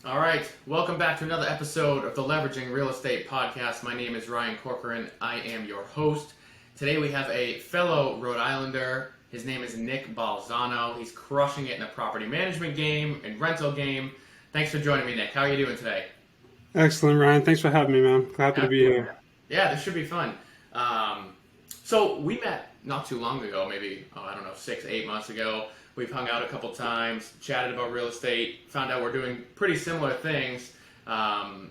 All right, welcome back to another episode of the Leveraging Real Estate Podcast. My name is Ryan Corcoran. I am your host. Today we have a fellow Rhode Islander. His name is Nick Balzano. He's crushing it in the property management game and rental game. Thanks for joining me, Nick. How are you doing today? Excellent, Ryan. Thanks for having me, man. Happy to be here. Yeah, this should be fun. So we met not too long ago, maybe, 6-8 months ago. We've hung out a couple times, chatted about real estate, found out we're doing pretty similar things. Why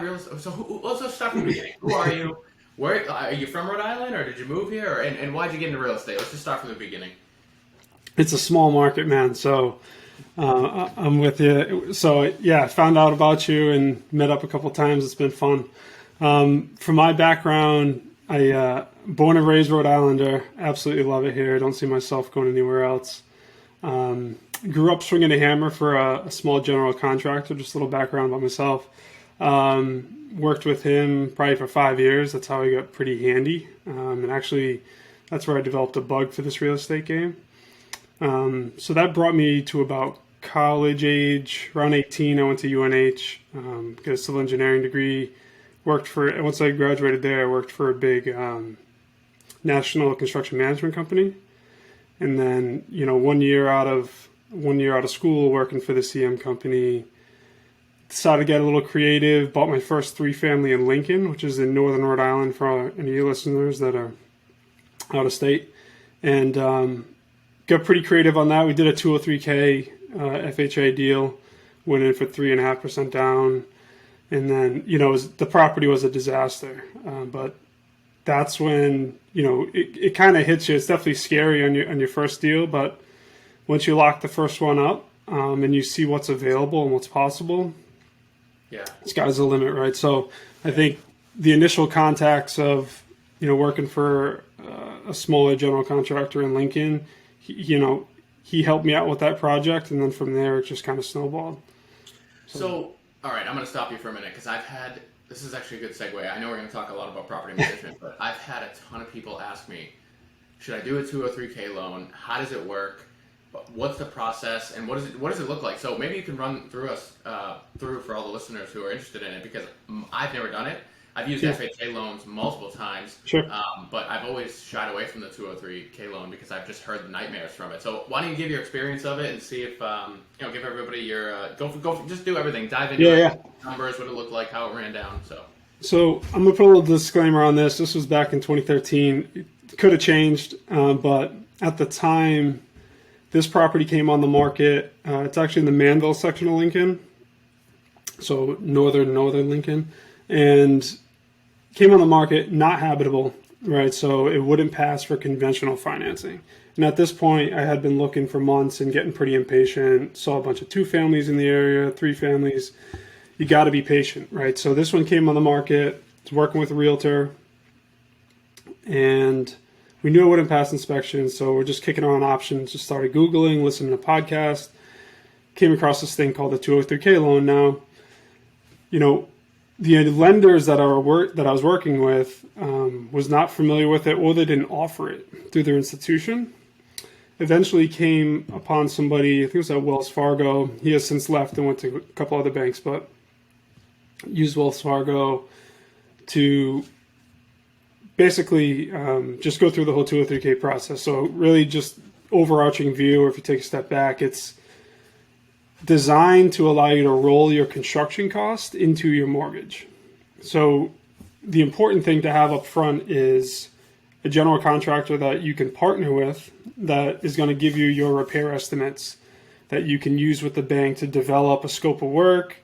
real estate? So let's start from the beginning. Who are you? Where are you from? Rhode Island, or did you move here? And why'd you get into real estate? Let's just start from the beginning. It's a small market, man. So I'm with you. So yeah, I found out about you and met up a couple times. It's been fun. From my background, I born and raised Rhode Islander. Absolutely love it here. Don't see myself going anywhere else. Grew up swinging a hammer for a small general contractor. Just a little background about myself. Worked with him probably for 5 years. That's how I got pretty handy. And actually, that's where I developed a bug for this real estate game. So that brought me to about college age. Around 18, I went to UNH, got a civil engineering degree. Once I graduated there, I worked for a big national construction management company. And then, 1 year out of school, working for the CM company, decided to get a little creative, bought my first 3-family in Lincoln, which is in northern Rhode Island for any of you listeners that are out of state. And got pretty creative on that. We did a 203K FHA deal, went in for 3.5% down. And then, the property was a disaster. But that's when, it kind of hits you. It's definitely scary on your first deal. But once you lock the first one up and you see what's available and what's possible, yeah, sky's the limit, right? So I think the initial contacts of, working for a smaller general contractor in Lincoln, he helped me out with that project. And then from there, it just kind of snowballed. So all right, I'm going to stop you for a minute because this is actually a good segue. I know we're going to talk a lot about property management, but I've had a ton of people ask me, should I do a 203K loan? How does it work? What's the process? And what does it look like? So maybe you can run through for all the listeners who are interested in it, because I've never done it. I've used FHA loans multiple times, Sure. But I've always shied away from the 203K loan because I've just heard the nightmares from it. So why don't you give your experience of it and see if give everybody your just do everything, dive into numbers, what it looked like, how it ran down. So I'm gonna put a little disclaimer on this. This was back in 2013. It could have changed, but at the time, this property came on the market. It's actually in the Manville section of Lincoln, so northern Lincoln. And came on the market not habitable, right? So it wouldn't pass for conventional financing. And at this point, I had been looking for months and getting pretty impatient. Saw a bunch of 2 families in the area, 3 families. You got to be patient, right? So this one came on the market. It's working with a realtor, and we knew it wouldn't pass inspection. So we're just kicking around options. Just started Googling, listening to podcasts. Came across this thing called the 203K loan. Now, the lenders that I was working with was not familiar with it, or they didn't offer it through their institution. Eventually came upon somebody, I think it was at Wells Fargo. He has since left and went to a couple other banks, but used Wells Fargo to basically just go through the whole 203K process. So really just overarching view, or if you take a step back, it's designed to allow you to roll your construction cost into your mortgage. So the important thing to have up front is a general contractor that you can partner with that is going to give you your repair estimates that you can use with the bank to develop a scope of work,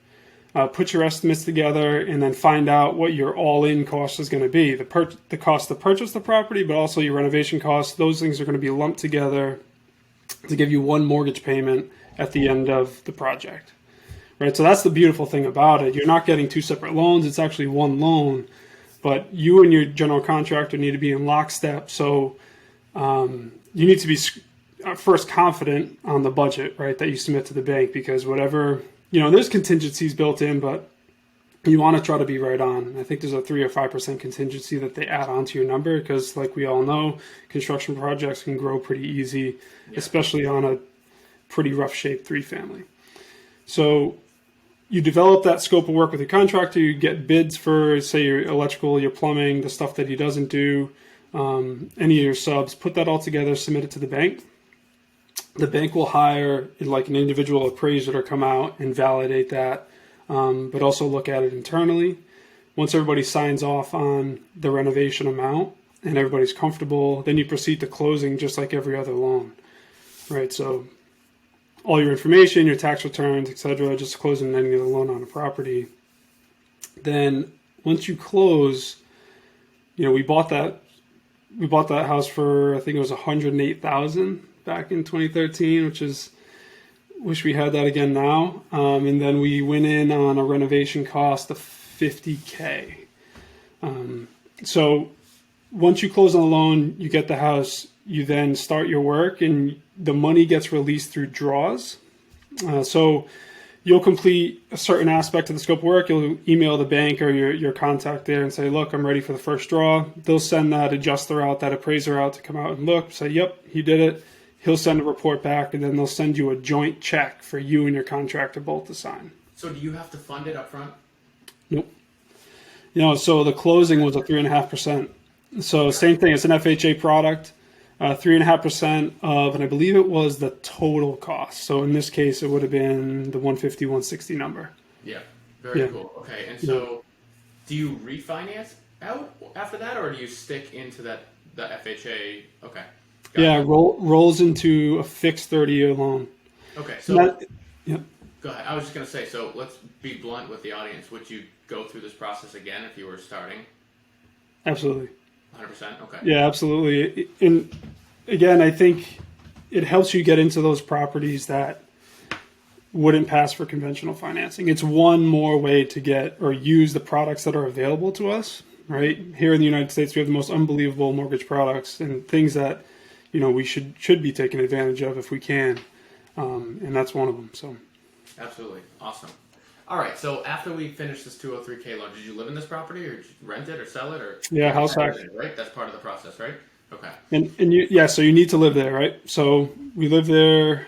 put your estimates together, and then find out what your all-in cost is going to be. The cost to purchase the property, but also your renovation costs. Those things are going to be lumped together to give you one mortgage payment at the end of the project, right? So that's the beautiful thing about it. You're not getting 2 separate loans. It's actually one loan, but you and your general contractor need to be in lockstep. So you need to be first confident on the budget, right, that you submit to the bank, because whatever, there's contingencies built in, but you want to try to be right on. I think there's a 3 or 5% contingency that they add on to your number, because like we all know, construction projects can grow pretty easy, especially on a pretty rough shaped 3-family. So you develop that scope of work with your contractor. You get bids for, say, your electrical, your plumbing, the stuff that he doesn't do, any of your subs. Put that all together, submit it to the bank. The bank will hire like an individual appraiser to come out and validate that, but also look at it internally. Once everybody signs off on the renovation amount and everybody's comfortable, then you proceed to closing just like every other loan, right? So all your information, your tax returns, etc., just closing any other loan on a property. Then once you close, we bought that house for, I think it was $108,000 back in 2013, which is, wish we had that again now. And then we went in on a renovation cost of $50K. So once you close on the loan, you get the house, you then start your work, and the money gets released through draws. So you'll complete a certain aspect of the scope of work. You'll email the bank or your contact there and say, look, I'm ready for the first draw. They'll send that adjuster out, that appraiser out to come out and look, say, yep, he did it. He'll send a report back, and then they'll send you a joint check for you and your contractor both to sign. So do you have to fund it up front? Nope. So the closing was a 3.5%. So same thing, it's an FHA product, 3.5% of, and I believe it was the total cost. So in this case, it would have been the 150, 160 number. Yeah, very cool. Okay, and so do you refinance out after that, or do you stick into the FHA? Okay. Rolls into a fixed 30-year loan. Okay, so go ahead. I was just going to say, so let's be blunt with the audience. Would you go through this process again if you were starting? Absolutely. 100%? Okay. Yeah, absolutely. And again, I think it helps you get into those properties that wouldn't pass for conventional financing. It's one more way to get or use the products that are available to us, right? Here in the United States, we have the most unbelievable mortgage products and things that, we should be taking advantage of if we can. And that's one of them. So, absolutely. Awesome. All right. So after we finished this 203K loan, did you live in this property, or did you rent it or sell it, or house hack? Right. That's part of the process, right? Okay. And so you need to live there, right? So we lived there.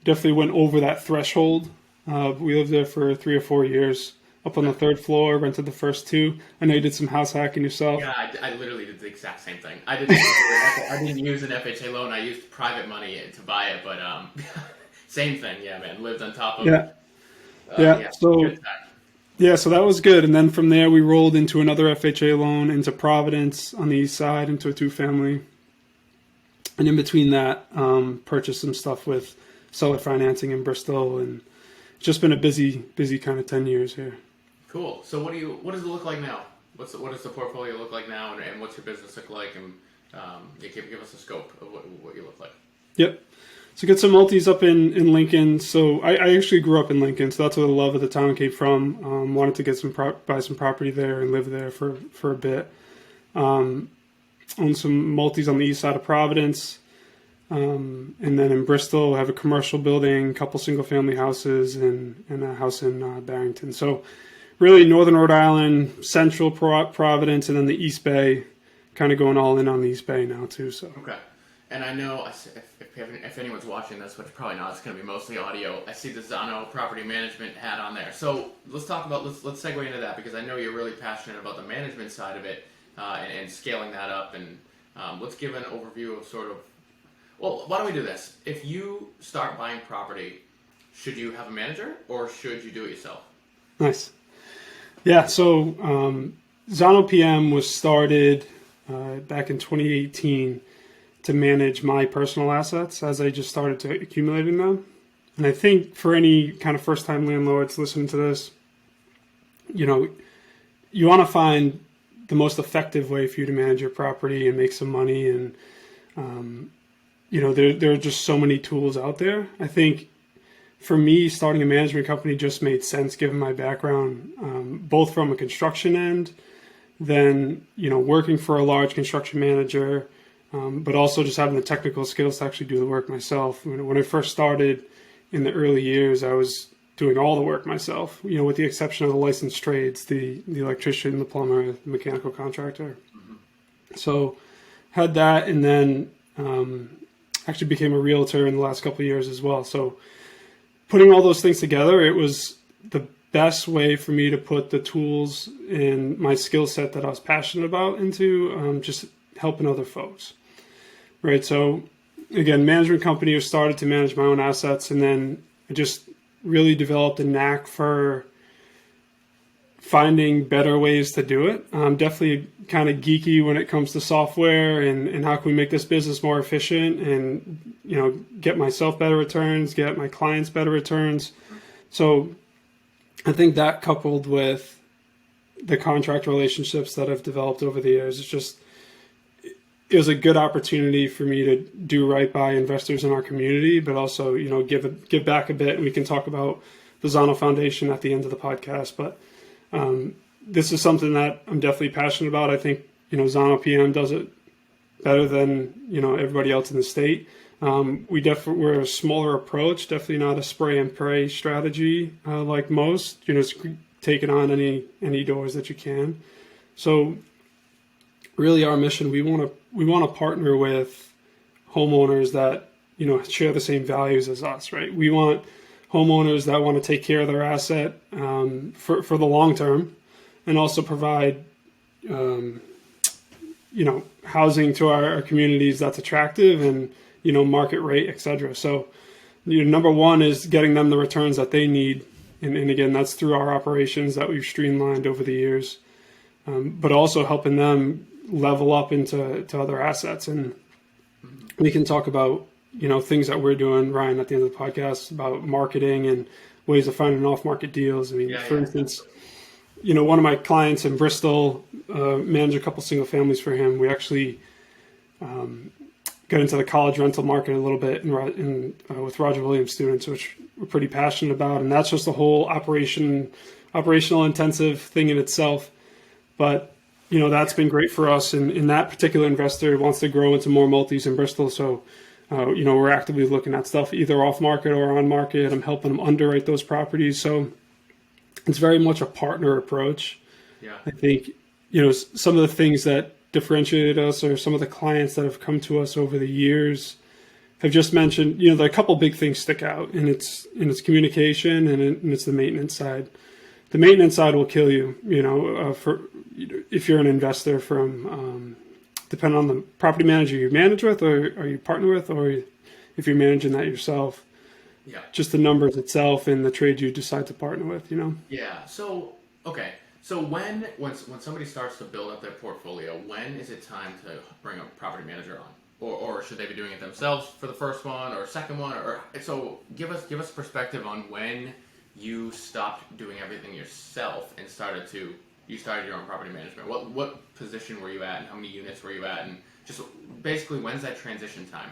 Definitely went over that threshold. We lived there for 3 or 4 years. Up on the 3rd floor, rented the first 2. I know you did some house hacking yourself. Yeah, I literally did the exact same thing. I didn't use an FHA loan. I used private money to buy it, but same thing. Yeah, man. Lived on top of it. So that was good. And then from there, we rolled into another FHA loan into Providence on the east side, into a 2-family. And in between that, purchased some stuff with seller financing in Bristol, and it's just been a busy kind of 10 years here. Cool. So what does it look like now? What does the portfolio look like now, and what's your business look like? And give us a scope of what you look like. Yep. So get some multis up in Lincoln. So I actually grew up in Lincoln, so that's where the love of the town came from. Wanted to get buy some property there and live there for a bit. Own some multis on the east side of Providence. And then in Bristol, I have a commercial building, a couple single-family houses, and a house in Barrington. So really northern Rhode Island, central Providence, and then the East Bay, kind of going all in on the East Bay now too. So okay. And I know if anyone's watching this, which probably not, it's going to be mostly audio. I see the Balzano property management hat on there. So let's talk about let's segue into that, because I know you're really passionate about the management side of it and scaling that up. And let's give an overview of sort of. Well, why don't we do this? If you start buying property, should you have a manager or should you do it yourself? Nice. Yeah. So Balzano PM was started back in 2018. To manage my personal assets as I just started to accumulating them. And I think for any kind of first-time landlords listening to this, you want to find the most effective way for you to manage your property and make some money. And, there are just so many tools out there. I think for me, starting a management company just made sense given my background, both from a construction end, then, working for a large construction manager, but also just having the technical skills to actually do the work myself. When I first started in the early years, I was doing all the work myself, with the exception of the licensed trades, the electrician, the plumber, the mechanical contractor. Mm-hmm. So had that, and then actually became a realtor in the last couple of years as well. So putting all those things together, it was the best way for me to put the tools and my skill set that I was passionate about into just helping other folks, right? So again, management company, I started to manage my own assets, and then I just really developed a knack for finding better ways to do it. I'm definitely kind of geeky when it comes to software and how can we make this business more efficient and, you know, get myself better returns, get my clients better returns. So I think that coupled with the contract relationships that I've developed over the years, it was a good opportunity for me to do right by investors in our community, but also, you know, give back a bit. And we can talk about the Balzano Foundation at the end of the podcast, but this is something that I'm definitely passionate about. I think, you know, Zano PM does it better than, you know, everybody else in the state. We're a smaller approach, definitely not a spray and pray strategy like most. You know, just taking on any doors that you can. So really our mission, we want to partner with homeowners that, you know, share the same values as us, right? We want homeowners that want to take care of their asset for the long term, and also provide, you know, housing to our communities that's attractive and, you know, market rate, et cetera. So, you know, number one is getting them the returns that they need. And again, that's through our operations that we've streamlined over the years, but also helping them level up into other assets. And we can talk about, you know, things that we're doing, Ryan, at the end of the podcast about marketing and ways of finding off-market deals. I mean, for instance, you know, one of my clients in Bristol, managed a couple single families for him. We actually got into the college rental market a little bit with Roger Williams students, which we're pretty passionate about. And that's just a whole operational intensive thing in itself. But, you know, that's been great for us. And that particular investor wants to grow into more multis in Bristol. So, you know, we're actively looking at stuff either off market or on market. I'm helping them underwrite those properties. So it's very much a partner approach. Yeah. I think, you know, some of the things that differentiated us, or some of the clients that have come to us over the years, have just mentioned, you know, a couple big things stick out, and it's communication and it's the maintenance side. The maintenance side will kill you, you know, if you're an investor from, depending on the property manager you manage with or you partner with, or if you're managing that yourself. Yeah. Just the numbers itself and the trade you decide to partner with, you know? Yeah. So, okay. So when somebody starts to build up their portfolio, when is it time to bring a property manager on? Or should they be doing it themselves for the first one or second one? Or so give us perspective on when you stopped doing everything yourself and you started your own property management. What position were you at, and how many units were you at, and just basically when's that transition time?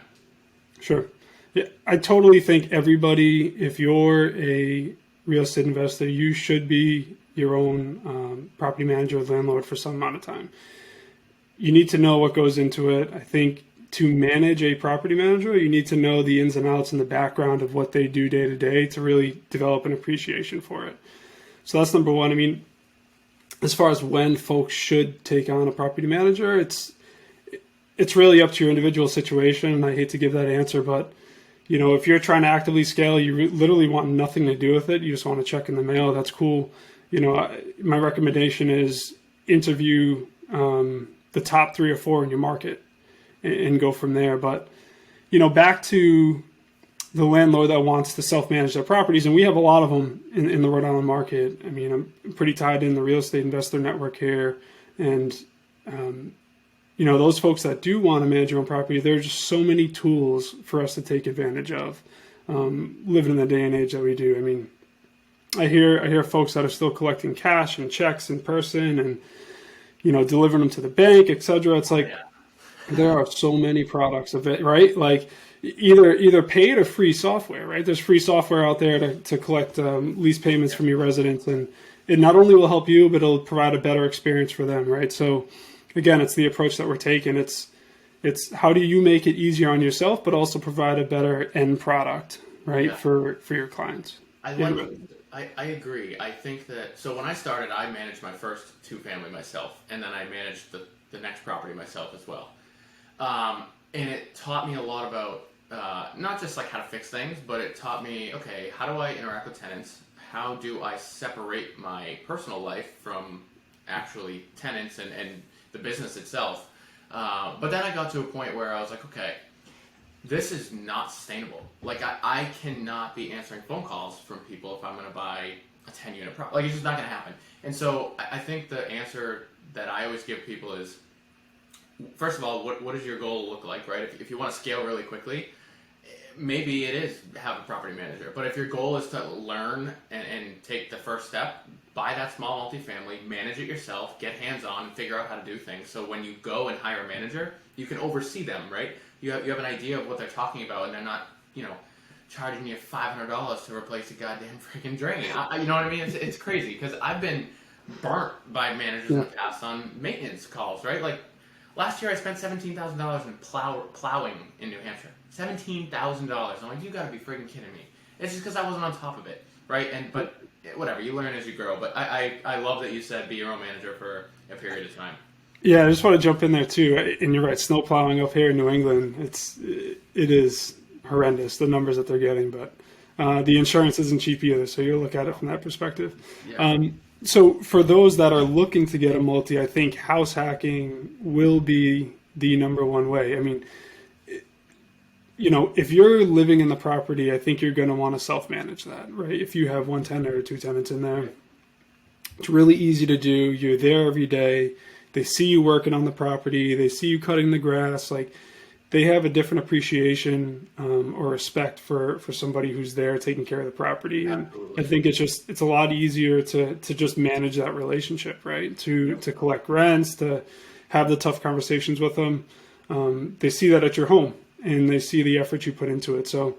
Sure. Yeah, I totally think everybody, if you're a real estate investor, you should be your own property manager or landlord for some amount of time. You need to know what goes into it. I think to manage a property manager, you need to know the ins and outs and the background of what they do day to day to really develop an appreciation for it. So that's number one. I mean, as far as when folks should take on a property manager, it's really up to your individual situation. And I hate to give that answer, but you know, if you're trying to actively scale, you literally want nothing to do with it. You just want to check in the mail. That's cool. You know, my recommendation is interview the top 3 or 4 in your market and go from there. But, you know, back to the landlord that wants to self-manage their properties, and we have a lot of them in the Rhode Island market. I mean, I'm pretty tied in the real estate investor network here. And, you know, those folks that do want to manage their own property, there's just so many tools for us to take advantage of living in the day and age that we do. I mean, I hear folks that are still collecting cash and checks in person and, you know, delivering them to the bank, et cetera. It's like, there are so many products of it, right? Like either paid or free software, right? There's free software out there to collect lease payments from your residents. And it not only will help you, but it'll provide a better experience for them, right? So again, it's the approach that we're taking. It's how do you make it easier on yourself, but also provide a better end product, right? For your clients. I agree. I think that, so when I started, I managed my first 2-family myself, and then I managed the next property myself as well. And it taught me a lot about not just like how to fix things, but it taught me, okay, how do I interact with tenants? How do I separate my personal life from actually tenants and the business itself? But then I got to a point where I was like, okay, this is not sustainable. Like, I cannot be answering phone calls from people if I'm going to buy a 10-unit property. Like, it's just not going to happen. And so I think the answer that I always give people is, first of all, what does your goal look like, right? If you want to scale really quickly, maybe it is have a property manager. But if your goal is to learn and take the first step, buy that small multifamily, manage it yourself, get hands-on, and figure out how to do things. So when you go and hire a manager, you can oversee them, right? You have an idea of what they're talking about, and they're not, charging you $500 to replace a goddamn freaking drain. You know what I mean? It's crazy, because I've been burnt by managers in the past on maintenance calls, right? Like, last year I spent $17,000 in plowing in New Hampshire. $17,000. I'm like, you gotta be freaking kidding me. It's just because I wasn't on top of it, right? But whatever, you learn as you grow. But I love that you said be your own manager for a period of time. Yeah, I just want to jump in there too. And you're right, snow plowing up here in New England, it is horrendous, the numbers that they're getting. But the insurance isn't cheap either, so you look at it from that perspective. Yeah. So for those that are looking to get a multi, I think house hacking will be the number one way. I mean, if you're living in the property, I think you're going to want to self-manage that, right? If you have one tenant or two tenants in there, it's really easy to do. You're there every day. They see you working on the property. They see you cutting the grass. Like, they have a different appreciation or respect for somebody who's there taking care of the property. And I think it's a lot easier to just manage that relationship, right? To collect rents, to have the tough conversations with them. They see that at your home, and they see the effort you put into it. So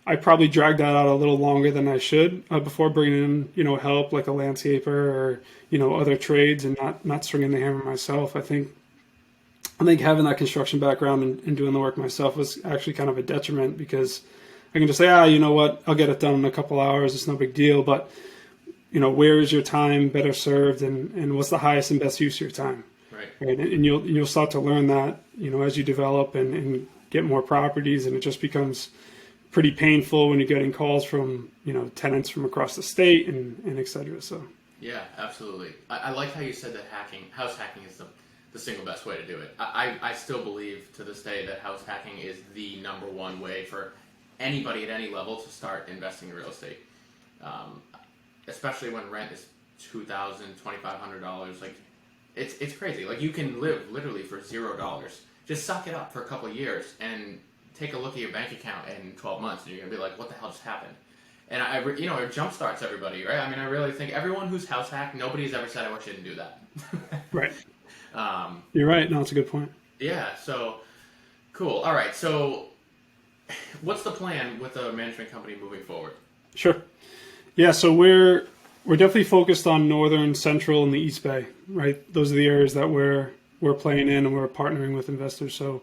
I probably dragged that out a little longer than I should before bringing in, help like a landscaper or, other trades, and not swinging the hammer myself. I think having that construction background and doing the work myself was actually kind of a detriment, because I can just say, you know what, I'll get it done in a couple hours. It's no big deal. But, where is your time better served, and what's the highest and best use of your time? Right. And you'll start to learn that, as you develop and get more properties, and it just becomes pretty painful when you're getting calls from, tenants from across the state and et cetera. So. Yeah, absolutely. I like how you said that house hacking is the single best way to do it. I still believe to this day that house hacking is the number one way for anybody at any level to start investing in real estate. Especially when rent is $2,000, $2,500. Like, it's crazy. Like, you can live literally for $0. Just suck it up for a couple of years and take a look at your bank account in 12 months, and you're gonna be like, what the hell just happened? And it jumpstarts everybody, right? I mean, I really think everyone who's house hacked, nobody's ever said, I wish I didn't do that. Right. You're right. No, it's a good point. Yeah. So cool. All right. So what's the plan with the management company moving forward? Sure. Yeah. So we're definitely focused on northern, central, and the East Bay, right? Those are the areas that we're playing in, and we're partnering with investors. So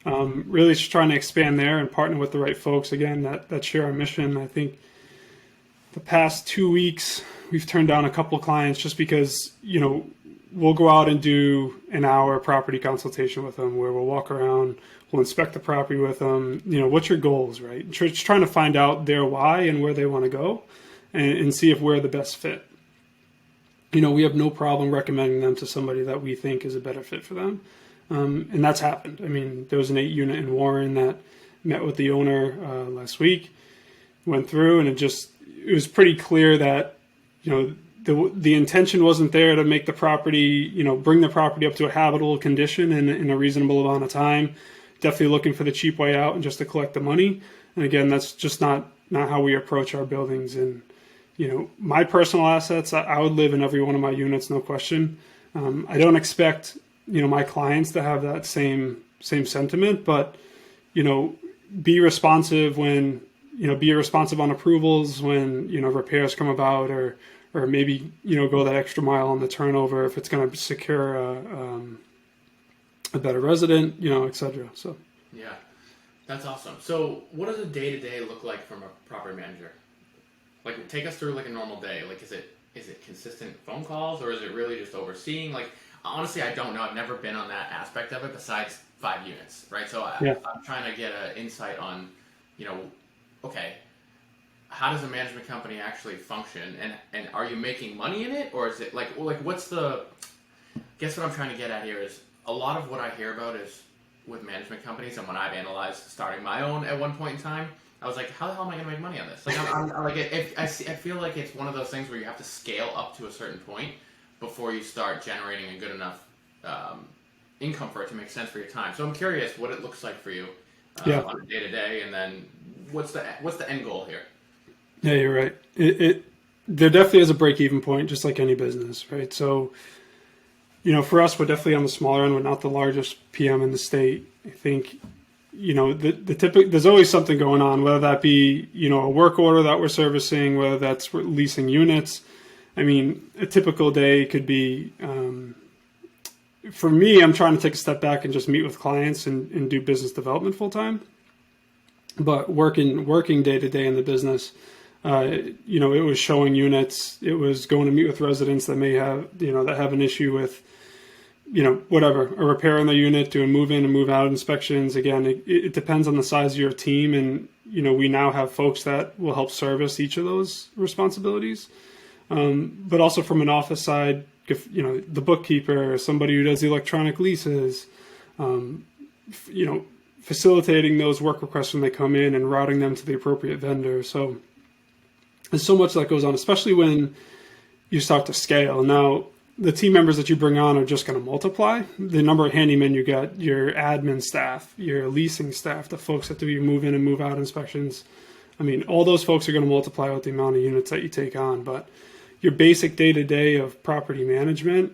really just trying to expand there and partner with the right folks, again, that share our mission. I think the past 2 weeks, we've turned down a couple of clients just because, we'll go out and do an hour property consultation with them where we'll walk around, we'll inspect the property with them. What's your goals, right? Just trying to find out their why and where they want to go, and see if we're the best fit. We have no problem recommending them to somebody that we think is a better fit for them. And that's happened. I mean, there was an 8-unit in Warren that met with the owner last week, went through, and it was pretty clear that, the intention wasn't there to make the property, bring the property up to a habitable condition in a reasonable amount of time. Definitely looking for the cheap way out and just to collect the money. And again, that's just not how we approach our buildings. And, my personal assets, I would live in every one of my units, no question. I don't expect, my clients to have that same sentiment, but, be responsive when, be responsive on approvals when, repairs come about, or maybe, go that extra mile on the turnover if it's going to secure a better resident, et cetera. So. Yeah, that's awesome. So what does a day-to-day look like from a property manager? Like, take us through like a normal day. Like, is it consistent phone calls, or is it really just overseeing? Like, honestly, I don't know. I've never been on that aspect of it besides 5 units, right? So Yeah. I'm trying to get an insight on, okay, how does a management company actually function, and are you making money in it, or is it like what's the? Guess what I'm trying to get at here is a lot of what I hear about is with management companies, and when I've analyzed starting my own at one point in time, I was like, how the hell am I going to make money on this? Like, I'm like, I feel like it's one of those things where you have to scale up to a certain point before you start generating a good enough income for it to make sense for your time. So I'm curious what it looks like for you on a day to day, and then what's the end goal here? Yeah, you're right. There definitely is a break-even point, just like any business, right? So, for us, we're definitely on the smaller end. We're not the largest PM in the state. I think, there's always something going on, whether that be, a work order that we're servicing, whether that's leasing units. I mean, a typical day could be, for me, I'm trying to take a step back and just meet with clients and do business development full time. But working day to day in the business, it was showing units. It was going to meet with residents that may have, that have an issue with, whatever, a repair on their unit, doing move in and move out inspections. Again, it depends on the size of your team. And, we now have folks that will help service each of those responsibilities. But also from an office side, the bookkeeper, somebody who does the electronic leases, facilitating those work requests when they come in and routing them to the appropriate vendor. So there's so much that goes on, especially when you start to scale. Now, the team members that you bring on are just going to multiply. The number of handymen you got, your admin staff, your leasing staff, the folks that do your move in and move out inspections. I mean, all those folks are going to multiply with the amount of units that you take on. But your basic day-to-day of property management,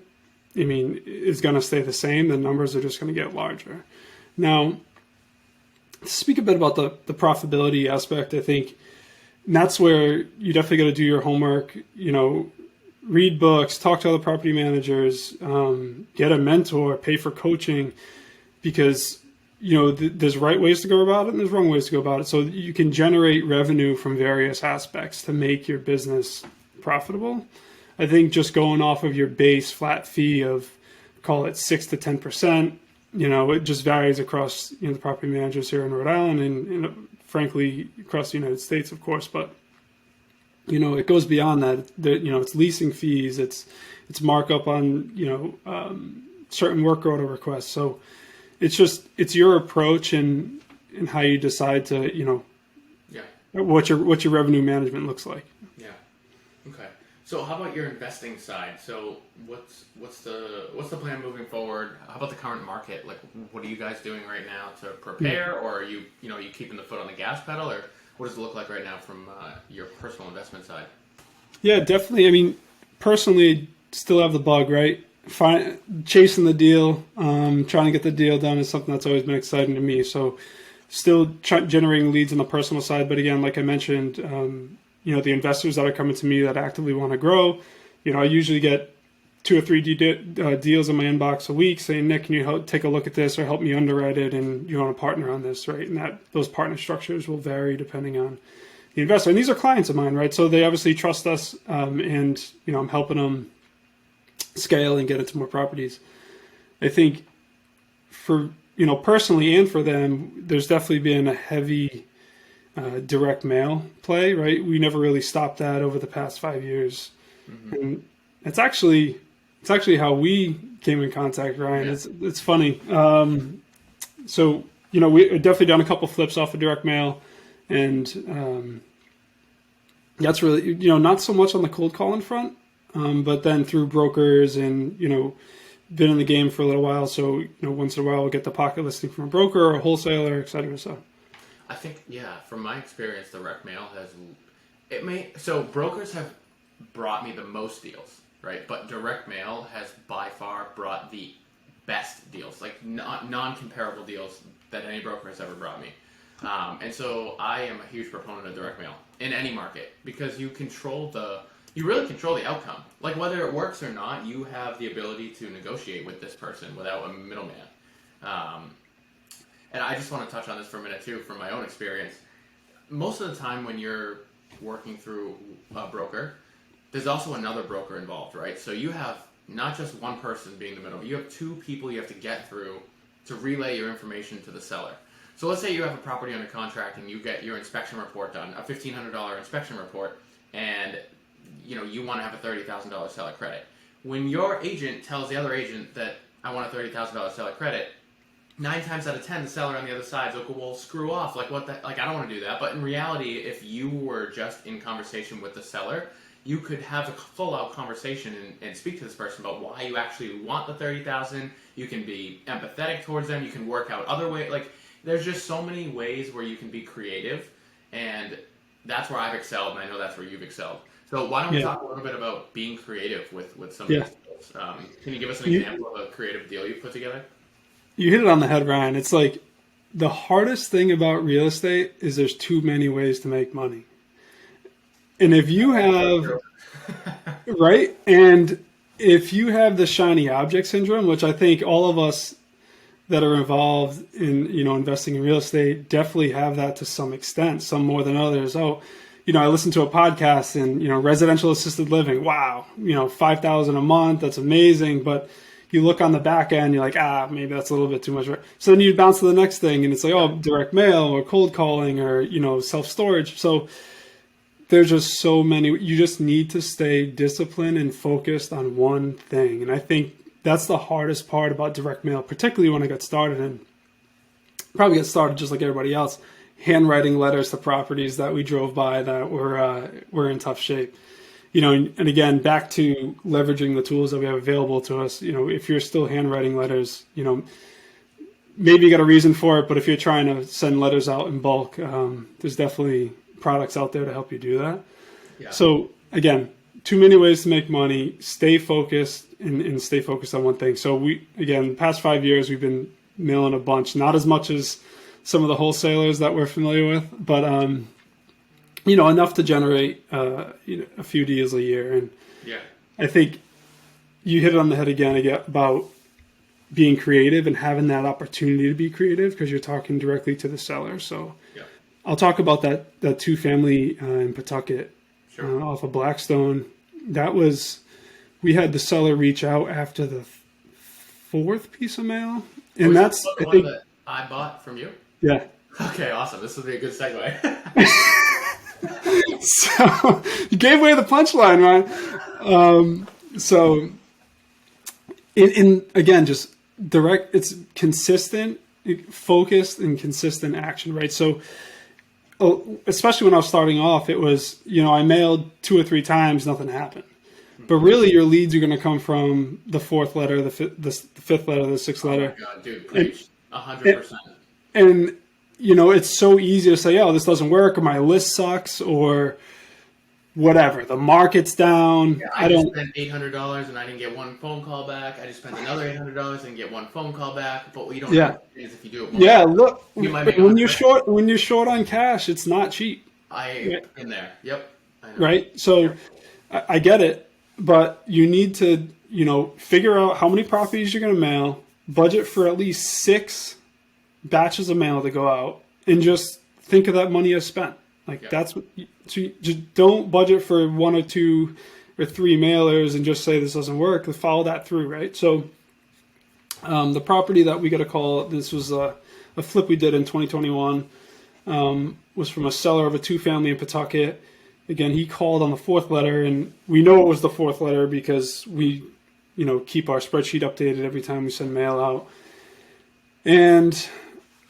is going to stay the same. The numbers are just going to get larger. Now, to speak a bit about the profitability aspect, I think that's where you definitely got to do your homework, read books, talk to other property managers, get a mentor, pay for coaching, because, there's right ways to go about it and there's wrong ways to go about it. So you can generate revenue from various aspects to make your business profitable. I think just going off of your base flat fee of, call it 6 to 10%, it just varies across the property managers here in Rhode Island and frankly across the United States, of course. But it goes beyond that. It's leasing fees, it's markup on certain work order requests. So it's your approach and how you decide to what your revenue management looks like. Yeah. Okay. So how about your investing side? So what's the plan moving forward? How about the current market? Like, what are you guys doing right now to prepare, or are you you keeping the foot on the gas pedal, or what does it look like right now from your personal investment side? Yeah, definitely. Personally, still have the bug, right? Chasing the deal, trying to get the deal done is something that's always been exciting to me. So still generating leads on the personal side. But again, like I mentioned, the investors that are coming to me that actively want to grow, I usually get 2 or 3 deals in my inbox a week saying, Nick, can you take a look at this or help me underwrite it? And you want to partner on this, right? And those partner structures will vary depending on the investor. And these are clients of mine, right? So they obviously trust us, and I'm helping them scale and get into more properties. I think for personally and for them, there's definitely been a heavy direct mail play, right? We never really stopped that over the past 5 years. Mm-hmm. And it's actually how we came in contact, Ryan. Yeah. It's funny. So we definitely done a couple flips off of direct mail, and that's really not so much on the cold calling front, but then through brokers and been in the game for a little while. So once in a while we'll get the pocket listing from a broker or a wholesaler, et cetera. So I think from my experience, direct mail so brokers have brought me the most deals. Right, but direct mail has by far brought the best deals, like non-comparable deals that any broker has ever brought me. And so I am a huge proponent of direct mail in any market because you really control the outcome. Like whether it works or not, you have the ability to negotiate with this person without a middleman. And I just want to touch on this for a minute too, from my own experience. Most of the time when you're working through a broker, there's also another broker involved, right? So you have not just one person being the middle. You have 2 people you have to get through to relay your information to the seller. So let's say you have a property under contract and you get your inspection report done, a $1,500 inspection report, and you want to have a $30,000 seller credit. When your agent tells the other agent that I want a $30,000 seller credit, 9 times out of 10, the seller on the other side is like, well, screw off. Like, what the, like, I don't want to do that. But in reality, if you were just in conversation with the seller, you could have a full-out conversation and speak to this person about why you actually want the $30,000. You can be empathetic towards them. You can work out other ways. Like, there's just so many ways where you can be creative, and that's where I've excelled, and I know that's where you've excelled. So why don't we talk a little bit about being creative with some of these skills? Can you give us an example of a creative deal you put together? You hit it on the head, Ryan. It's like the hardest thing about real estate is there's too many ways to make money. And if you have, right? And if you have the shiny object syndrome, which I think all of us that are involved in, investing in real estate definitely have that to some extent, some more than others. Oh, I listened to a podcast and, residential assisted living. Wow. $5,000 a month. That's amazing. But you look on the back end, you're like, maybe that's a little bit too much. So then you bounce to the next thing and it's like, direct mail or cold calling or, self-storage. So there's just so many. You just need to stay disciplined and focused on one thing. And I think that's the hardest part about direct mail, particularly when I got started, and probably got started just like everybody else, handwriting letters to properties that we drove by that were in tough shape. And again, back to leveraging the tools that we have available to us. If you're still handwriting letters, maybe you got a reason for it, but if you're trying to send letters out in bulk, there's definitely products out there to help you do that. Yeah. So again, too many ways to make money. Stay focused and stay focused on one thing. So the past 5 years, we've been mailing a bunch, not as much as some of the wholesalers that we're familiar with, but enough to generate a few deals a year. And I think you hit it on the head again about being creative and having that opportunity to be creative because you're talking directly to the seller. So I'll talk about that 2-family in Pawtucket off of Blackstone. We had the seller reach out after the 4th piece of mail. And that's the one that I bought from you? Yeah. Okay, awesome. This will be a good segue. So you gave away the punchline, right? So in again, just direct, it's consistent, focused and consistent action, right? So especially when I was starting off, it was, I mailed 2 or 3 times, nothing happened. But really your leads are going to come from the 4th letter, the 5th letter, the 6th letter. Oh my God, dude, preach. 100%. And it's so easy to say, this doesn't work, or my list sucks, or whatever. The market's down. Yeah, I just spent $800 and I didn't get one phone call back. I just spent another $800 and get one phone call back. But what you don't know is if you do it more. Yeah, look, when you're short on cash, it's not cheap. In there. Yep. I know. Right. So I get it, but you need to, figure out how many properties you're going to mail, budget for at least 6 batches of mail to go out, and just think of that money as spent. That's what. So you just don't budget for 1 or 2 or 3 mailers and just say this doesn't work. Follow that through, right? So the property that we got a call, this was a flip we did in 2021, was from a seller of a 2-family in Pawtucket. Again, he called on the 4th letter, and we know it was the 4th letter because we, keep our spreadsheet updated every time we send mail out. And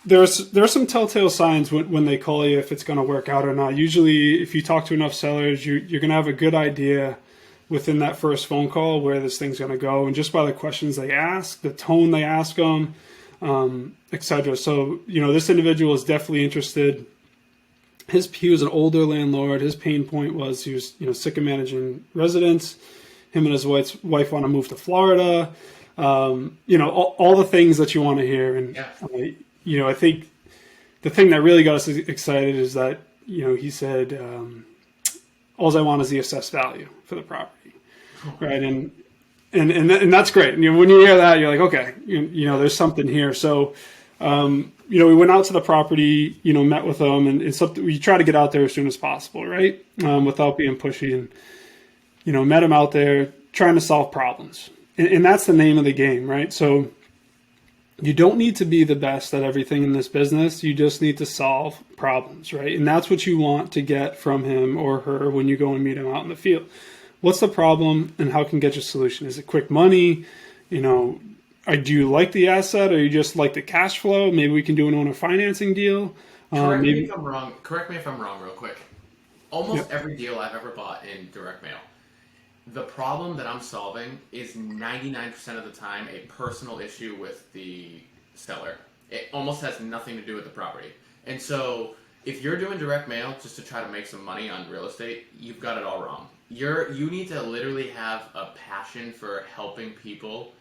there's some telltale signs when they call you if it's going to work out or not. Usually, if you talk to enough sellers, you're going to have a good idea within that first phone call where this thing's going to go, and just by the questions they ask, the tone they ask them, etc. So, this individual is definitely interested. He was an older landlord. His pain point was he was, sick of managing residents. Him and his wife want to move to Florida. All the things that you want to hear. And I think the thing that really got us excited is that he said, all I want is the assessed value for the property, right? And that's great. And when you hear that, you're like, okay, there's something here. So. We went out to the property, met with them, and it's something we try to get out there as soon as possible, right? Without being pushy, and met him out there trying to solve problems, and that's the name of the game, right? So You don't need to be the best at everything in this business. You just need to solve problems, right? And that's what you want to get from him or her when you go and meet them out in the field. What's the problem and how can get you a solution? Is it quick money? Do you like the asset or you just like the cash flow? Maybe we can do an owner financing deal. Correct me if I'm wrong. Correct me if I'm wrong, real quick. Almost every deal I've ever bought in direct mail, the problem that I'm solving is 99% of the time a personal issue with the seller. It almost has nothing to do with the property. And so if you're doing direct mail just to try to make some money on real estate, you've got it all wrong. You need to literally have a passion for helping people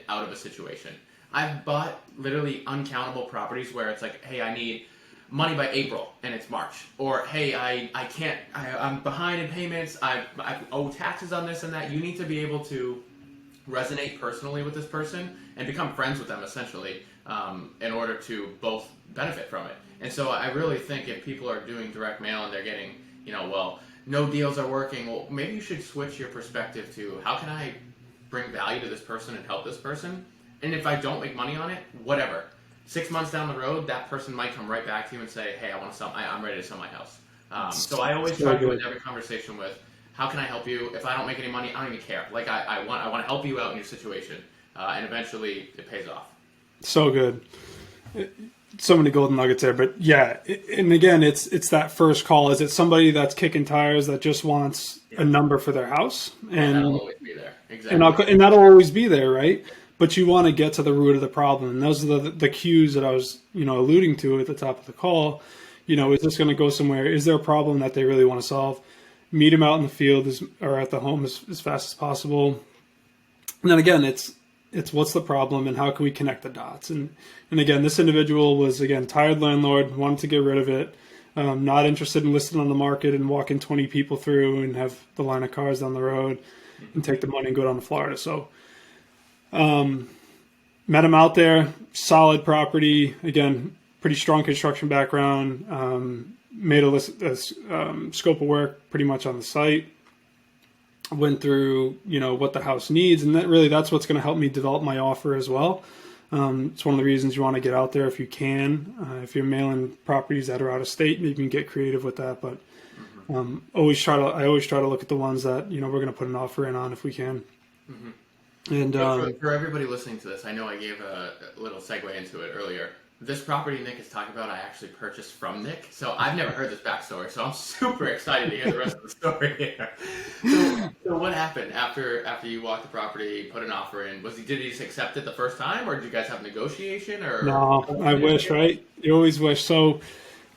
out of a situation. I've bought literally uncountable properties where it's like, hey, I need money by April and it's March, or hey, I'm behind in payments, I owe taxes on this and that. You need to be able to resonate personally with this person and become friends with them essentially, in order to both benefit from it. And so I really think if people are doing direct mail and they're getting, no deals are working, well, maybe you should switch your perspective to how can I bring value to this person and help this person? And if I don't make money on it, whatever. 6 months down the road, that person might come right back to you and say, hey, I'm ready to sell my house. So I always try to end every conversation with, how can I help you? If I don't make any money, I don't even care. Like I want to help you out in your situation. And eventually it pays off. So good. So many golden nuggets there, but yeah. And again, it's that first call. Is it somebody that's kicking tires that just wants a number for their house? And that'll always be there. Exactly. And that'll always be there, right? But you want to get to the root of the problem. And those are the cues that I was, alluding to at the top of the call. Is this going to go somewhere? Is there a problem that they really want to solve? Meet them out in the field or at the home as fast as possible. And then again, it's what's the problem and how can we connect the dots? And again, this individual was, again, tired landlord, wanted to get rid of it, not interested in listing on the market and walking 20 people through and have the line of cars down the road and take the money and go down to Florida. So met him out there, solid property, again, pretty strong construction background, made a scope of work pretty much on the site, went through, what the house needs. And that's what's going to help me develop my offer as well. It's one of the reasons you want to get out there if you can. If you're mailing properties that are out of state, maybe you can get creative with that. But I always try to look at the ones that, we're going to put an offer in on if we can. Mm-hmm. And for everybody listening to this, I know I gave a little segue into it earlier. This property Nick is talking about, I actually purchased from Nick. So I've never heard this backstory, so I'm super excited to hear the rest of the story here. So what happened after you walked the property, put an offer in? Did he just accept it the first time, or did you guys have negotiation? Or no, I wish, right? You always wish. So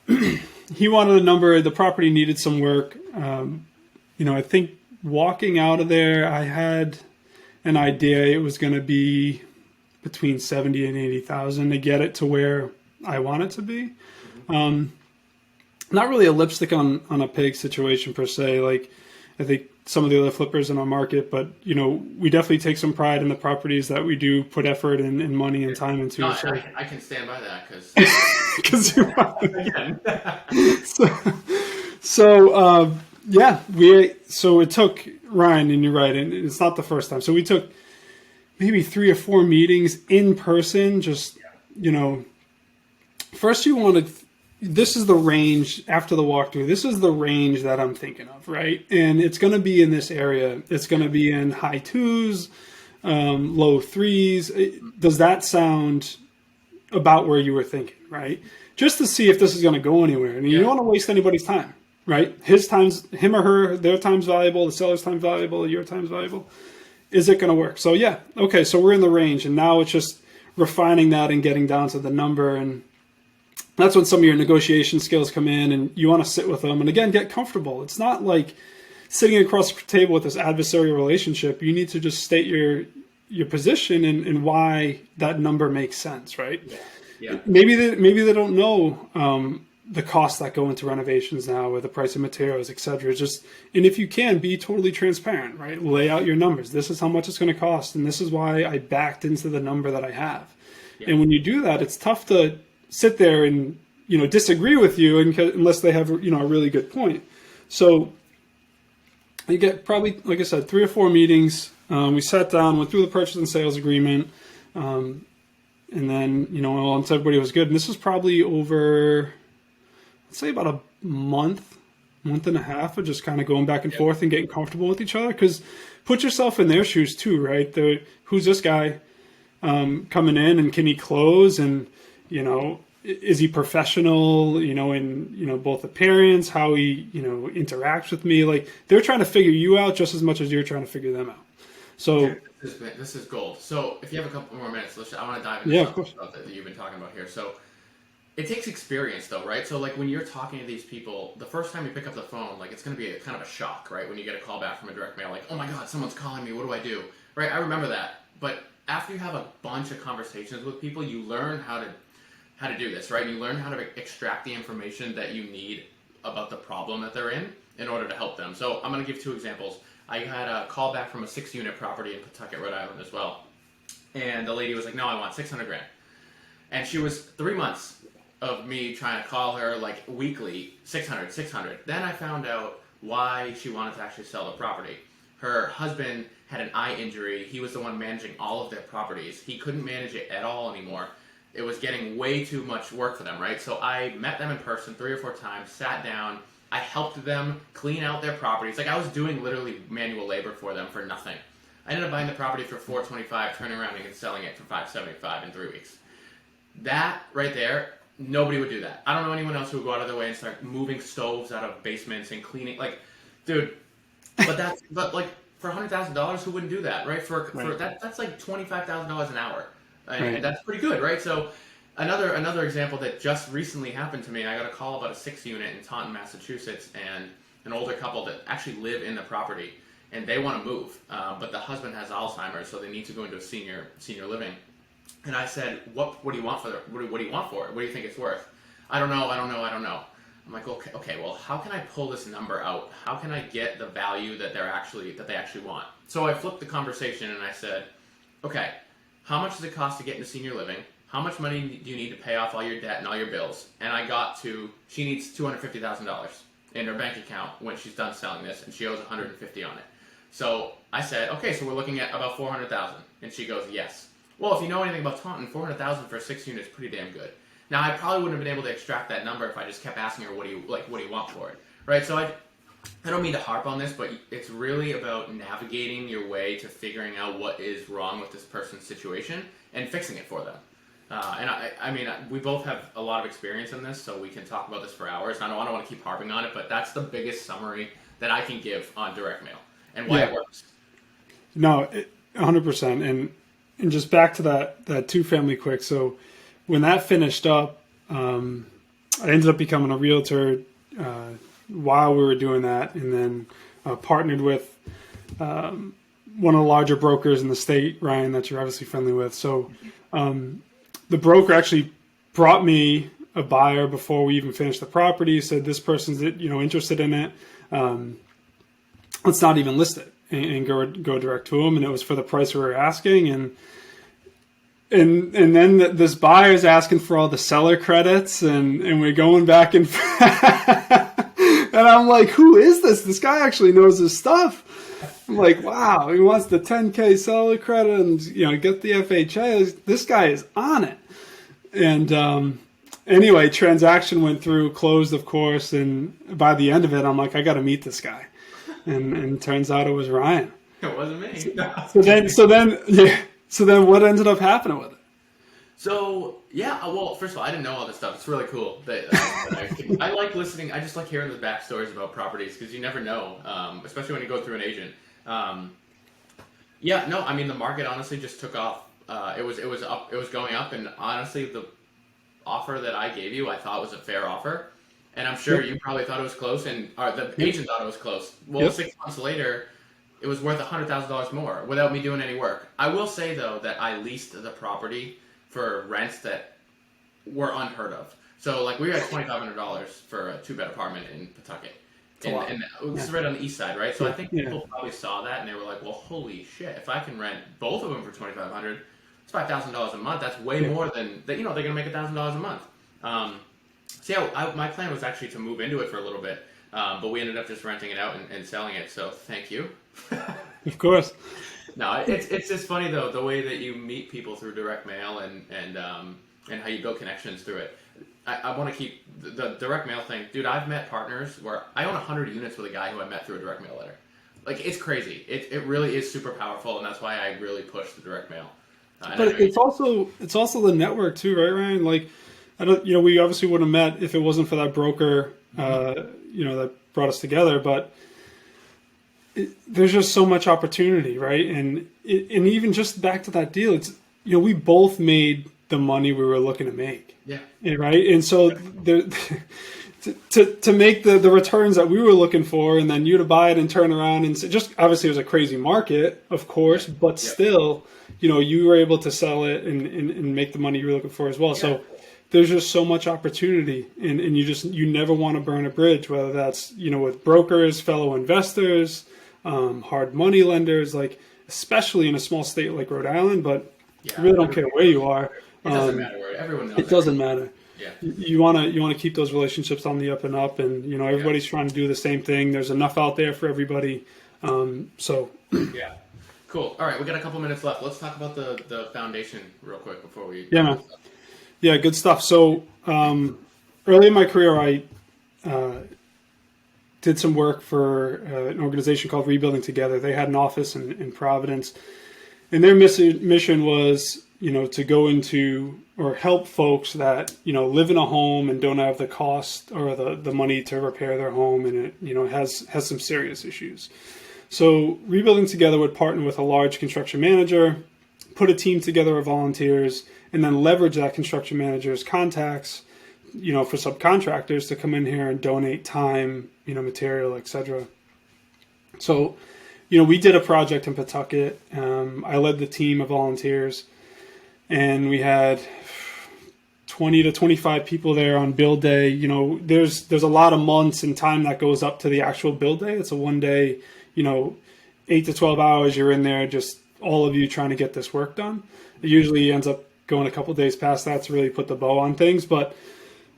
he wanted a number. The property needed some work. I think walking out of there, I had an idea it was going to be between 70 and 80,000 to get it to where I want it to be. Not really a lipstick on a pig situation per se. Like I think some of the other flippers in our market, but we definitely take some pride in the properties that we do put effort and money and time into. No, so I can stand by that because you again. So it took Ryan, and you're right, and it's not the first time. So we took maybe 3 or 4 meetings in person. Just first you want to. This is the range after the walkthrough. This is the range that I'm thinking of, right? And it's going to be in this area. It's going to be in high 2s, low 3s. Does that sound about where you were thinking, right? Just to see if this is going to go anywhere. And you don't want to waste anybody's time, right? Him or her, their time's valuable, the seller's time's valuable, your time's valuable. Is it going to work? So yeah, okay, so we're in the range, and now it's just refining that and getting down to the number. And that's when some of your negotiation skills come in, and you want to sit with them and again get comfortable. It's not like sitting across the table with this adversarial relationship. You need to just state your position and why that number makes sense, right? Yeah. Maybe they don't know the costs that go into renovations now, or the price of materials, etc. And if you can, be totally transparent, right? Lay out your numbers. This is how much it's going to cost, and this is why I backed into the number that I have. Yeah. And when you do that, it's tough to sit there and disagree with you unless they have a really good point. So you get probably, like I said, 3 or 4 meetings. We sat down, went through the purchase and sales agreement, and And then, once everybody was good, and this was probably over, let's say about a month and a half of just kind of going back and forth and getting comfortable with each other. Because put yourself in their shoes too, right? Who's this guy coming in, and can he close? And, is he professional, in, both appearance, how he, interacts with me? Like, they're trying to figure you out just as much as you're trying to figure them out. So this is gold. So if you have a couple more minutes, I want to dive into something that you've been talking about here. So it takes experience, though, right? So like when you're talking to these people, the first time you pick up the phone, like it's going to be kind of a shock, right? When you get a call back from a direct mail, like, oh my God, someone's calling me. What do I do? Right? I remember that. But after you have a bunch of conversations with people, you learn how to do this, right? You learn how to extract the information that you need about the problem that they're in order to help them. So I'm going to give 2 examples. I had a call back from a 6-unit property in Pawtucket, Rhode Island as well. And the lady was like, no, I want $600,000. And she was 3 months of me trying to call her like weekly, 600. Then I found out why she wanted to actually sell the property. Her husband had an eye injury. He was the one managing all of their properties. He couldn't manage it at all anymore. It was getting way too much work for them, right? So I met them in person 3 or 4 times, sat down, I helped them clean out their properties. Like I was doing literally manual labor for them for nothing. I ended up buying the property for $425, turning around and selling it for $575 in 3 weeks. That right there, nobody would do that. I don't know anyone else who would go out of their way and start moving stoves out of basements and cleaning. Like, dude, but like for $100,000, who wouldn't do that, right? For that's like $25,000 an hour, and that's pretty good, right? So. Another example that just recently happened to me, I got a call about a 6-unit in Taunton, Massachusetts, and an older couple that actually live in the property, and they want to move, but the husband has Alzheimer's, so they need to go into a senior living. And I said, what do you want for it? What do you want for it? What do you think it's worth? I don't know. I'm like, okay, well, how can I pull this number out? How can I get the value that they actually want? So I flipped the conversation and I said, okay, how much does it cost to get into senior living? How much money do you need to pay off all your debt and all your bills? And I got to, she needs $250,000 in her bank account when she's done selling this, and she owes $150,000 on it. So I said, okay, so we're looking at about $400,000, and she goes, yes. Well, if you know anything about Taunton, $400,000 for a 6-unit is pretty damn good. Now, I probably wouldn't have been able to extract that number if I just kept asking her, what do you want for it, right? So I don't mean to harp on this, but it's really about navigating your way to figuring out what is wrong with this person's situation and fixing it for them. And I mean, we both have a lot of experience in this, so we can talk about this for hours. I don't want to keep harping on it, but that's the biggest summary that I can give on direct mail and why it works. No, 100%. And just back to that 2-family quick. So when that finished up, I ended up becoming a realtor while we were doing that, and then partnered with one of the larger brokers in the state, Ryan, that you're obviously friendly with. So the broker actually brought me a buyer before we even finished the property. Said this person's interested in it. Let's not even list it and go direct to them. And it was for the price we were asking. And then this buyer's asking for all the seller credits, and we're going back and and I'm like, who is this? This guy actually knows his stuff. I'm like, wow, he wants the 10K seller credit and get the FHA. This guy is on it. And anyway, transaction went through, closed, of course. And by the end of it, I'm like, I got to meet this guy. And turns out it was Ryan. It wasn't me. So then what ended up happening with it? So, yeah, well, first of all, I didn't know all this stuff. It's really cool. I like listening. I just like hearing the backstories about properties because you never know, especially when you go through an agent. The market honestly just took off. It was going up, and honestly, the offer that I gave you, I thought was a fair offer. And I'm sure you probably thought it was close, and the agent thought it was close. Well, 6 months later, it was worth $100,000 more without me doing any work. I will say, though, that I leased the property for rents that were unheard of. So, like, we had $2,500 for a 2-bed apartment in Pawtucket. And this is right on the east side, right? So I think people probably saw that, and they were like, well, holy shit, if I can rent both of them for $2,500, it's $5,000 a month. That's way more than, they're going to make $1,000 a month. My plan was actually to move into it for a little bit, but we ended up just renting it out and selling it. So thank you. Of course. No, it's just funny though the way that you meet people through direct mail and how you build connections through it. I want to keep the direct mail thing, dude. I've met partners where I own 100 units with a guy who I met through a direct mail letter. Like it's crazy. It really is super powerful, and that's why I really push the direct mail. But it's also the network too, right, Ryan? Like, I don't, we obviously wouldn't have met if it wasn't for that broker, that brought us together. But there's just so much opportunity, right? And even just back to that deal, it's we both made the money we were looking to make. Yeah. Right. And so to make the returns that we were looking for, and then you to buy it and turn around and just obviously it was a crazy market, of course, but still, you were able to sell it and make the money you were looking for as well. Yeah. So there's just so much opportunity, and you never want to burn a bridge, whether that's with brokers, fellow investors, hard money lenders, like especially in a small state like Rhode Island, but you really don't care where you are. It doesn't matter where everyone knows. It doesn't matter. Yeah. You want to keep those relationships on the up and up, and everybody's trying to do the same thing. There's enough out there for everybody. Yeah. Cool. All right, we got a couple minutes left. Let's talk about the foundation real quick before we. Yeah, man. Yeah, good stuff. So early in my career, I did some work for an organization called Rebuilding Together. They had an office in Providence, and their mission was to go into or help folks that live in a home and don't have the cost or the money to repair their home, and it has some serious issues. So Rebuilding Together would partner with a large construction manager, put a team together of volunteers, and then leverage that construction manager's contacts, for subcontractors to come in here and donate time, material, etc. So, we did a project in Pawtucket. I led the team of volunteers, and we had 20 to 25 people there on build day. There's a lot of months and time that goes up to the actual build day. It's a one day, 8 to 12 hours. You're in there, just all of you trying to get this work done. It usually ends up going a couple of days past that to really put the bow on things. But,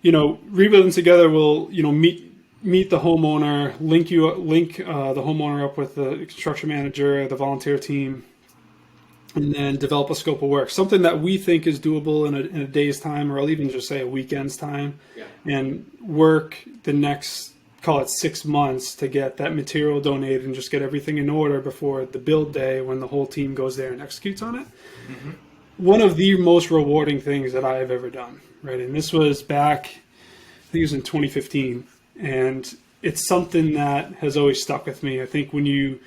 Rebuilding Together will, meet the homeowner, link the homeowner up with the construction manager, the volunteer team, and then develop a scope of work, something that we think is doable in a day's time, or I'll even just say a weekend's time, and work the next, call it 6 months, to get that material donated and just get everything in order before the build day when the whole team goes there and executes on it. Mm-hmm. One of the most rewarding things that I have ever done, right? And this was back, I think it was in 2015, and it's something that has always stuck with me. I think when you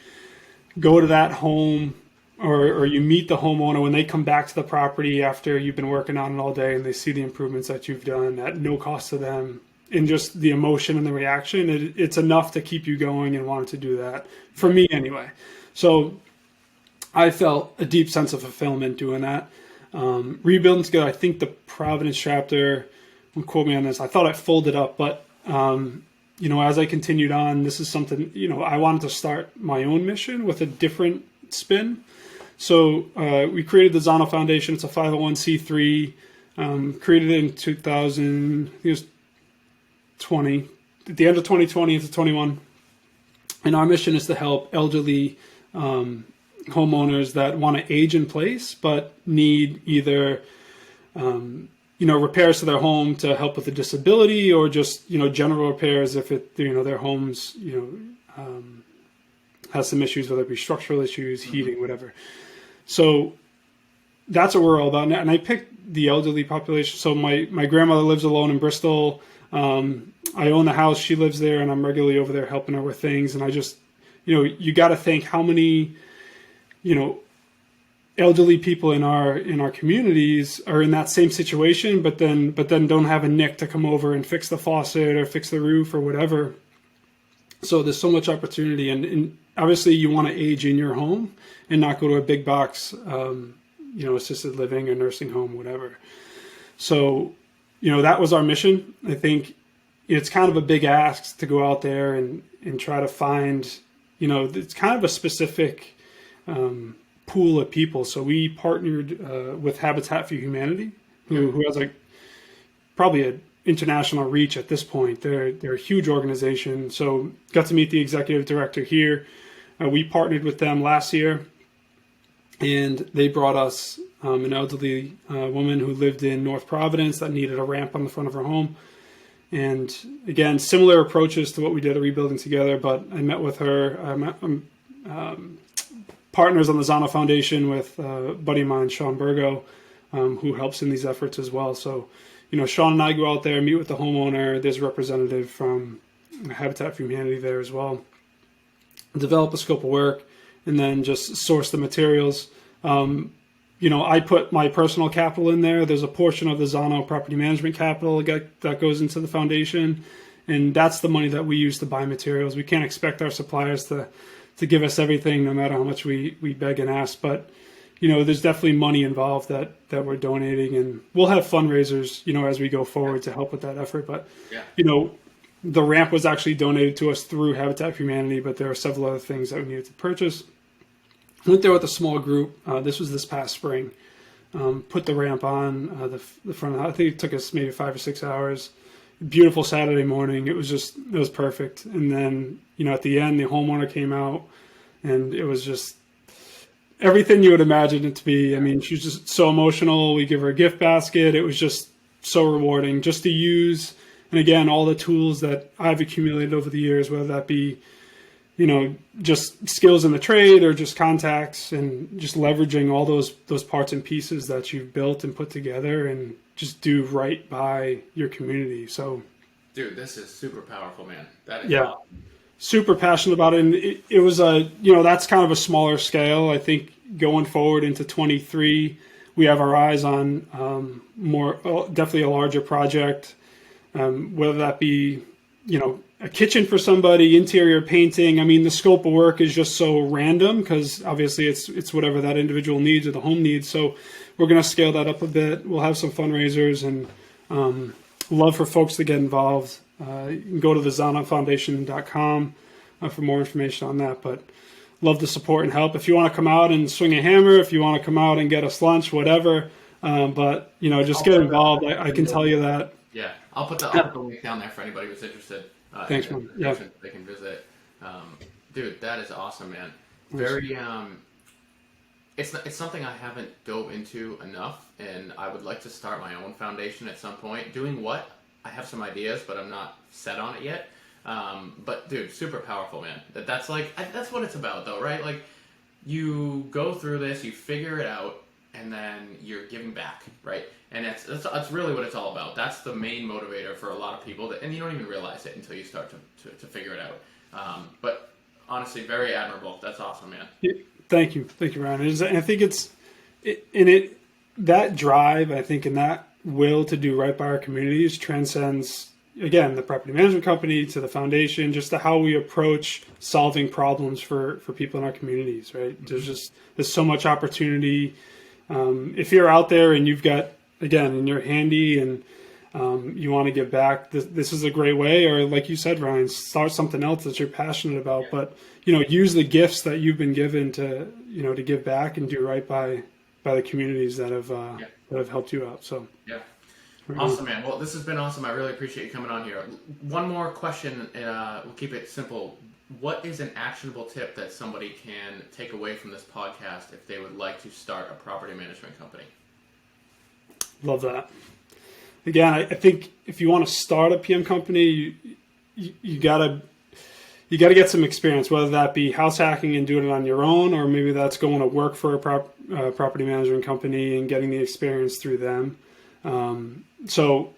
go to that home, or you meet the homeowner when they come back to the property after you've been working on it all day, and they see the improvements that you've done at no cost to them, and just the emotion and the reaction, it's enough to keep you going and want to do that, for me anyway. So I felt a deep sense of fulfillment doing that. Rebuilding Together, I think the Providence chapter, don't quote me on this, I thought I folded up, but as I continued on, this is something, I wanted to start my own mission with a different spin. So we created the Balzano Foundation. It's a 501c3, created in 2000, I think it was 20, at the end of 2020 into 21. And our mission is to help elderly homeowners that want to age in place, but need either, repairs to their home to help with a disability, or just, general repairs if their homes, has some issues, whether it be structural issues, heating, whatever. So that's what we're all about. And I picked the elderly population. So my grandmother lives alone in Bristol. I own the house. She lives there, and I'm regularly over there helping her with things. And I just, you got to think how many, elderly people in our communities are in that same situation, but then don't have a nick to come over and fix the faucet or fix the roof or whatever. So there's so much opportunity, and obviously you want to age in your home and not go to a big box, assisted living or nursing home, whatever. So, that was our mission. I think it's kind of a big ask to go out there and try to find, it's kind of a specific pool of people. So we partnered with Habitat for Humanity, who has probably an international reach at this point. They're a huge organization. So got to meet the executive director here. We partnered with them last year, and they brought us an elderly woman who lived in North Providence that needed a ramp on the front of her home. And again, similar approaches to what we did at Rebuilding Together, but I met with her. I'm partners on the Zano Foundation with a buddy of mine, Sean Burgo, who helps in these efforts as well. So, Sean and I go out there, meet with the homeowner. There's a representative from Habitat for Humanity there as well. Develop a scope of work, and then just source the materials. I put my personal capital in there. There's a portion of the Zano property management capital that goes into the foundation, and that's the money that we use to buy materials. We can't expect our suppliers to give us everything, no matter how much we beg and ask. But there's definitely money involved that we're donating, and we'll have fundraisers, as we go forward to help with that effort. But the ramp was actually donated to us through Habitat for Humanity, but there are several other things that we needed to purchase. Went there with a small group. This was this past spring. Put the ramp on the front of the house. I think it took us maybe 5 or 6 hours. Beautiful Saturday morning. It was perfect. And then, at the end, the homeowner came out, and it was just everything you would imagine it to be. I mean, she was just so emotional. We give her a gift basket. It was just so rewarding just to use. And again, all the tools that I've accumulated over the years, whether that be just skills in the trade or just contacts, and just leveraging all those parts and pieces that you've built and put together, and just do right by your community. So, dude, this is super powerful, man. That is awesome. Awesome. Super passionate about it. And it was that's kind of a smaller scale. I think going forward into 23, we have our eyes on definitely a larger project, whether that be, a kitchen for somebody, interior painting. I mean, the scope of work is just so random because obviously it's whatever that individual needs or the home needs. So we're going to scale that up a bit. We'll have some fundraisers, and love for folks to get involved. You can go to thezanofoundation.com for more information on that. But love the support and help. If you want to come out and swing a hammer, if you want to come out and get us lunch, whatever. But just get involved. I can tell you that. Yeah, I'll put the link down there for anybody who's interested. Thanks, man. Yeah, they can visit. Dude, that is awesome, man. Very. It's something I haven't dove into enough, and I would like to start my own foundation at some point. Doing what? I have some ideas, but I'm not set on it yet. But dude, super powerful, man. That's what it's about, though, right? Like, you go through this, you figure it out, and then you're giving back, right? And that's really what it's all about. That's the main motivator for a lot of people, and you don't even realize it until you start to figure it out. But honestly, very admirable. That's awesome, man. Yeah, thank you, Ryan. I think that drive, I think, and that will to do right by our communities transcends, again, the property management company to the foundation, just to how we approach solving problems for people in our communities, right? There's so much opportunity. If you're out there and you've got, again, and you're handy and you want to give back, this is a great way. Or like you said, Ryan, start something else that you're passionate about. But use the gifts that you've been given to give back and do right by the communities that have helped you out. So awesome, man. Well, this has been awesome. I really appreciate you coming on here. One more question. We'll keep it simple. What is an actionable tip that somebody can take away from this podcast if they would like to start a property management company? Love that. Again, I think if you want to start a PM company, you gotta get some experience, whether that be house hacking and doing it on your own, or maybe that's going to work for a property management company and getting the experience through them. So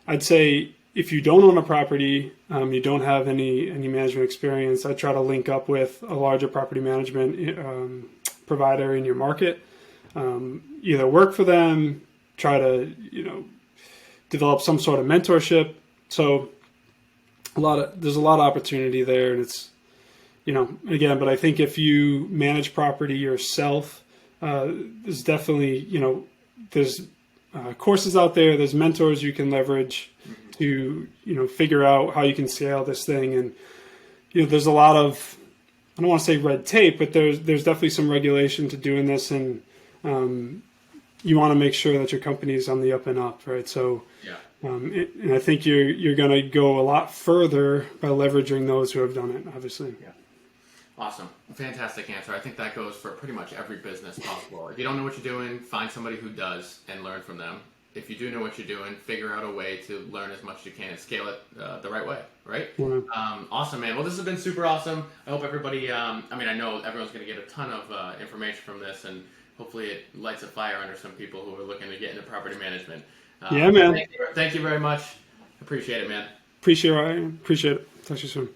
I'd say if you don't own a property, you don't have any management experience, I try to link up with a larger property management provider in your market. Either work for them, try to develop some sort of mentorship. So there's a lot of opportunity there, and it's again. But I think if you manage property yourself, there's definitely there's courses out there. There's mentors you can leverage to figure out how you can scale this thing. And there's a lot of, I don't want to say red tape, but there's definitely some regulation to doing this, and you want to make sure that your company is on the up and up, right? So, and I think you're going to go a lot further by leveraging those who have done it, obviously. Yeah. Awesome. Fantastic answer. I think that goes for pretty much every business possible. If you don't know what you're doing, find somebody who does and learn from them. If you do know what you're doing, figure out a way to learn as much as you can and scale it the right way, right? Yeah. Awesome, man. Well, this has been super awesome. I hope everybody, I know everyone's going to get a ton of information from this, and hopefully it lights a fire under some people who are looking to get into property management. Yeah, man. Thank you very much. Appreciate it, man. Appreciate it. Talk to you soon.